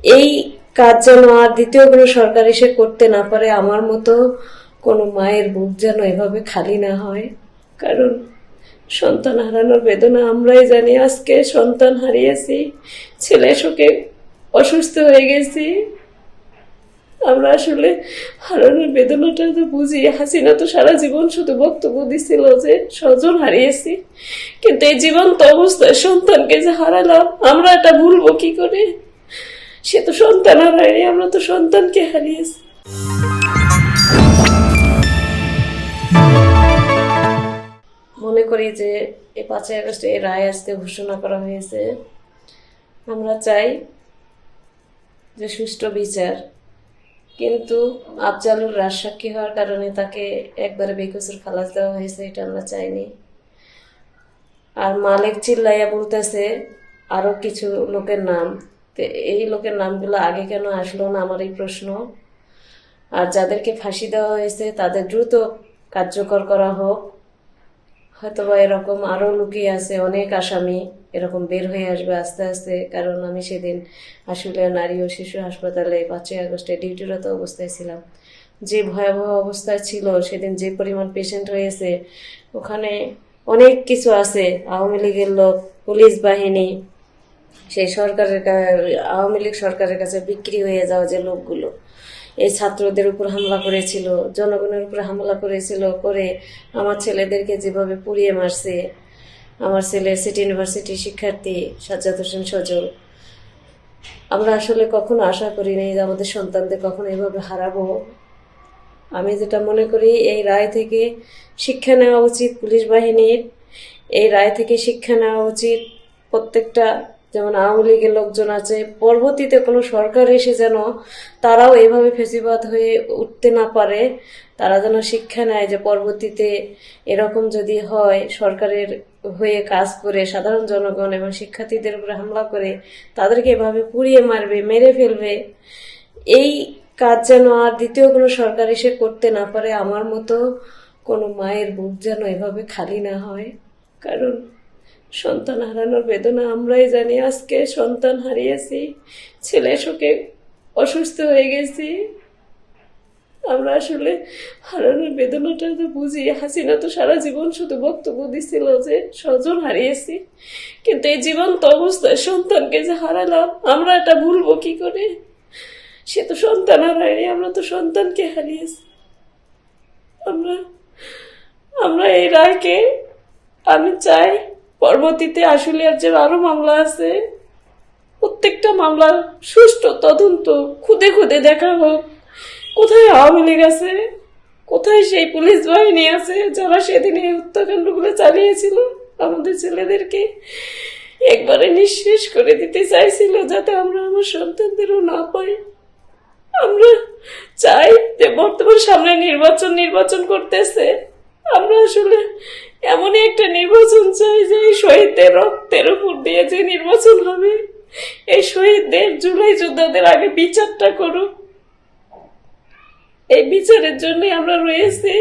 এই কাজ যেন আর দ্বিতীয় কোনো সরকার এসে করতে না পারে, আমার মতো কোনো মায়ের বুক যেন এভাবে খালি না হয়। কারণ সন্তান হারানোর বেদনা আমরাই জানি। আজকে সন্তান হারিয়েছি, ছেলে শোকে অসুস্থ হয়ে গেছি। আমরা আসলে হারানোর বেদনাটা তো বুঝি। হাসিনা তো সারা জীবন শুধু বক্তব্য দিছিল যে স্বজন হারিয়েছি, কিন্তু এই জীবন্ত অবস্থায় সন্তানকে যে হারালাম আমরা এটা ভুলবো কি করে? সে তো সন্তান হারায়নি, আমরা তো সন্তানকে হারিয়েছি। মনে করি যে এই 5ই আগস্টে এই রায় আজকে ঘোষণা করা হয়েছে, আমরা চাই যে সুষ্ঠু বিচার। কিন্তু আফজালুর রাজসাক্ষী হওয়ার কারণে তাকে একবারে বেকসুর খালাস দেওয়া হয়েছে, এটা আমরা চাইনি। আর মালিক চিল্লাইয়া বলতেছে আরো কিছু লোকের নাম, এই লোকের নামগুলো আগে কেন আসলো না, আমার এই প্রশ্ন। আর যাদেরকে ফাঁসি দেওয়া হয়েছে তাদের দ্রুত কার্যকর করা হোক। হয়তোবা এরকম আরো লুকিয়ে আছে অনেক আসামি, এরকম বের হয়ে আসবে আস্তে আস্তে। কারণ আমি সেদিন আশুলিয়া নারী ও শিশু হাসপাতালে 5ই আগস্টে ডিউটিরত অবস্থায় ছিলাম। যে ভয়াবহ অবস্থায় ছিল সেদিন, যে পরিমাণ পেশেন্ট হয়েছে, ওখানে অনেক কিছু আছে। আওয়ামী লীগের লোক, পুলিশ বাহিনী, সেই আওয়ামী লীগ সরকারের কাছে বিক্রি হয়ে যাওয়া যে লোকগুলো এই ছাত্রদের উপর হামলা করেছিল, জনগণের উপর হামলা করেছিল, করে আমার ছেলেদেরকে যেভাবে পুড়িয়ে মারছে। আমার ছেলে সিটি ইউনিভার্সিটির শিক্ষার্থী সাজ্জাদ হোসেন সজল। আমরা আসলে কখনো আশা করিনি যে আমাদের সন্তানদের কখনো এভাবে হারাবো। আমি যেটা মনে করি, এই রায় থেকে শিক্ষা নেওয়া উচিত পুলিশ বাহিনীর। এই রায় থেকে শিক্ষা নেওয়া উচিত প্রত্যেকটা, যেমন আওয়ামী লীগের লোকজন আছে, পরবর্তীতে কোনো সরকার এসে যেন তারাও এভাবে ফেসিবাদ হয়ে উঠতে না পারে। তারা যেন শিক্ষা নেয় যে পরবর্তীতে এরকম যদি হয়, সরকারের হয়ে কাজ করে সাধারণ জনগণ এবং শিক্ষার্থীদের উপরে হামলা করে তাদেরকে এভাবে পুড়িয়ে মারবে, মেরে ফেলবে, এই কাজ যেন আর দ্বিতীয় কোনো সরকার এসে করতে না পারে। আমার মতো কোনো মায়ের বুক যেন এভাবে খালি না হয়। কারণ সন্তান হারানোর বেদনা আমরাই জানি। আজকে সন্তান হারিয়েছি, ছেলে শোকে অসুস্থ হয়ে গেছি। আমরা আসলে হারানোর বেদনাটা তো বুঝি। হাসিনা তো সারা জীবন শুধু বক্তব্য দিছিল যে স্বজন হারিয়েছি, কিন্তু এই জীবন্ত অবস্থায় সন্তানকে যে হারালাম আমরা এটা ভুলবো কি করে? সে তো সন্তান হারায়নি, আমরা তো সন্তানকে হারিয়েছি। আমরা এই রায়কে, আমি চাই পরবর্তীতে আশুলিয়ার যে আরো মামলা আছে, প্রত্যেকটা মামলার সুষ্ঠু তদন্ত, খুদে খুদে দেখা হোক। কোথায় আওয়ামী লীগ আছে, কোথায় সেই পুলিশ বাহিনী আছে যারা সেদিন এই হত্যাকাণ্ডগুলো চালিয়েছিল, আমাদের ছেলেদেরকে একবারে নিঃশেষ করে দিতে চাইছিল, যাতে আমরা আমার সন্তানদেরও না পাই। আমরা চাই যে বর্তমান সামনে নির্বাচন করতেছে, আমরা আসলে এমনই একটা নির্বাচন চাই যে এই শহীদদের রক্তের উপর দিয়ে যে নির্বাচন হবে, এই শহীদদের, জুলাই যোদ্ধাদের আগে বিচারটা করুক। এই বিচারের জন্যই আমরা রয়েছি।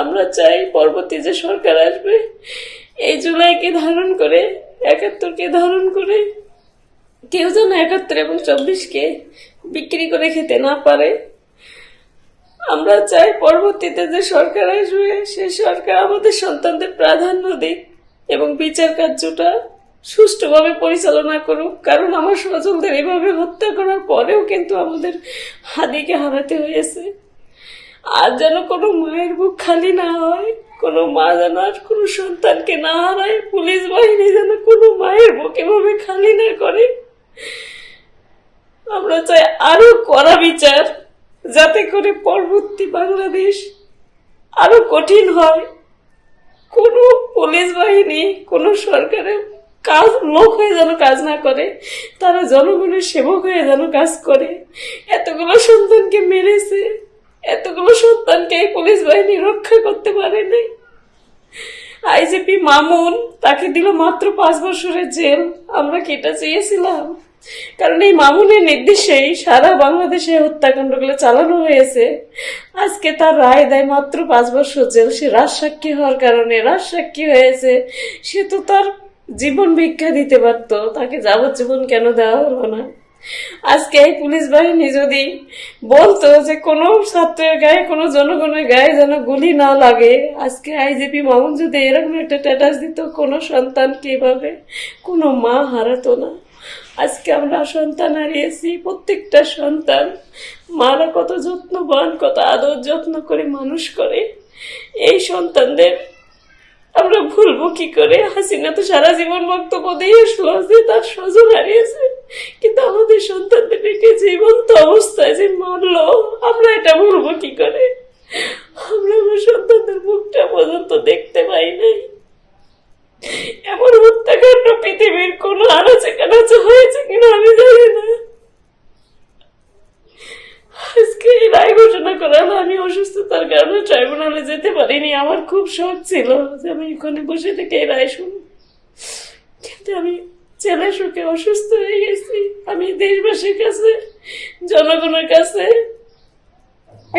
আমরা চাই পরবর্তী যে সরকার আসবে, এই জুলাইকে ধারণ করে, ৭১কে ধারণ করে কেউ যেন ৭১ এবং ২৪কে বিক্রি করে খেতে না পারে। আমরা চাই পরবর্তীতে যে সরকার আসবে, সে সরকার আমাদের সন্তানদের প্রাধান্য দিক এবং বিচার কার্যটা সুষ্ঠুভাবে পরিচালনা করুক। কারণ আমার স্বজনদের এভাবে হত্যা করার পরেও কিন্তু আমাদের হাদিকে হারাতে হয়েছে। আর যেন কোনো মায়ের বুক খালি না হয়, কোনো মা যেন আর কোনো সন্তানকে না হারায়, পুলিশ বাহিনী যেন কোনো মায়ের বুক এভাবে খালি না করে। আমরা চাই আরো কড়া বিচার, যাতে করে পরবর্তী বাংলাদেশ আরো কঠিন হয়। কোন পুলিশ বাহিনী, কোন সরকারের লোক হয়ে যেন কাজ না করে, তারা জনগণের সেবক হয়ে যেন কাজ করে। এতগুলো সন্তানকে মেরেছে, এতগুলো সন্তানকে পুলিশ বাহিনী রক্ষা করতে পারে নাই। আইজিপি মামুন, তাকে দিল মাত্র 5 বছরের জেল। আমরা কি এটা চেয়েছিলাম? কারণ এই মামুনের নির্দেশেই সারা বাংলাদেশে হত্যাকাণ্ডগুলো চালানো হয়েছে। আজকে তার রায় দেয় মাত্র 5 বছর জেল। সে রাজসাক্ষী হওয়ার কারণে রাজসাক্ষী হয়েছে। সে তো তার জীবন ভিক্ষা দিতে পারতো, তাকে যাবজ্জীবন কেন দেওয়া হলো না? আজকে এই পুলিশ বাহিনী যদি বলতো যে কোনো ছাত্রের গায়ে, কোনো জনগণের গায়ে যেন গুলি না লাগে, আজকে আইজিপি মামুন যদি এরকম একটা স্ট্যাটাস দিত, কোনো সন্তান কিভাবে, কোনো মা হারাতো না। আজকে আমরা সন্তান হারিয়েছি, প্রত্যেকটা সন্তান মারা কত যত্নবান, কত আদর যত্ন করে মানুষ করে। এই সন্তানদের আমরা ভুলবো কি করে? হাসিনা তো সারা জীবন বক্তব্য দিয়ে আসলো যে তার স্বজন হারিয়েছে, কিন্তু আমাদের সন্তানদের রেখে জীবন্ত অবস্থায় যে মারলো, আমরা এটা ভুলবো কি করে? আমরা আমার সন্তানদের মুখটা পর্যন্ত দেখতে পাই নাই। এমন হত্যাকাণ্ড পৃথিবীর কোন আনাচে কানাচে হয়েছে কিনা আমি জানি না। আজকে এই রায় ঘোষণা করা হলো। আমি অসুস্থতার কারণে ট্রাইব্যুনালে যেতে পারিনি। আমার খুব শখ ছিল যে আমি এখানে বসে থেকে এই রায় শুনব, কিন্তু আমি ছেলের শোকে অসুস্থ হয়ে গেছি। আমি দেশবাসীর কাছে, জনগণের কাছে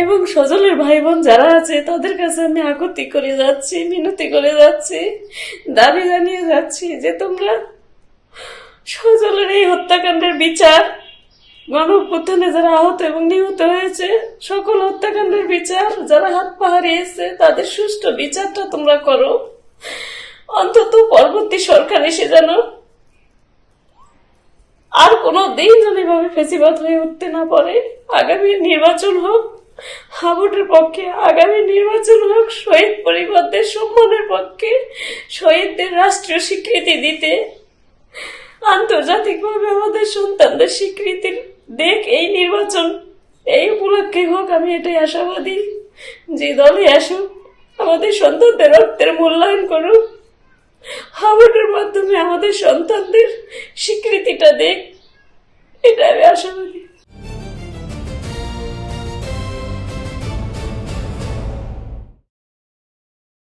এবং সজলের ভাই বোন যারা আছে তাদের কাছে আমি আকুতি করে যাচ্ছি, মিনতি করে যাচ্ছি, দাবি জানিয়ে যাচ্ছি যে তোমরা সজলের এই হত্যাকাণ্ডের বিচার, গণঅভ্যুত্থানে যারা আহত এবং নিহত হয়েছে সকল হত্যাকাণ্ডের বিচার, যারা হাত পা হারিয়েছে তাদের সুষ্ঠু বিচারটা তোমরা করো। অন্তত পরবর্তী সরকার এসে যেন আর কোনো দিন যেন এভাবে ফেসিবাদ হয়ে উঠতে না পারে। আগামী নির্বাচন হোক হাবুটের পক্ষে, আগামী নির্বাচন হোক শহীদ পরিবারদের সম্মানের পক্ষে, শহীদদের রাষ্ট্রীয় স্বীকৃতি দিতে, আন্তর্জাতিকভাবে আমাদের সন্তানদের স্বীকৃতি দেখ এই নির্বাচন, এই উপলক্ষে হোক। আমি এটাই আশাবাদী, যে দলে আসুক আমাদের সন্তানদের রক্তের মূল্যায়ন করুক, হাবুটের মাধ্যমে আমাদের সন্তানদের স্বীকৃতিটা দেখ, এটা আমি আশাবাদী।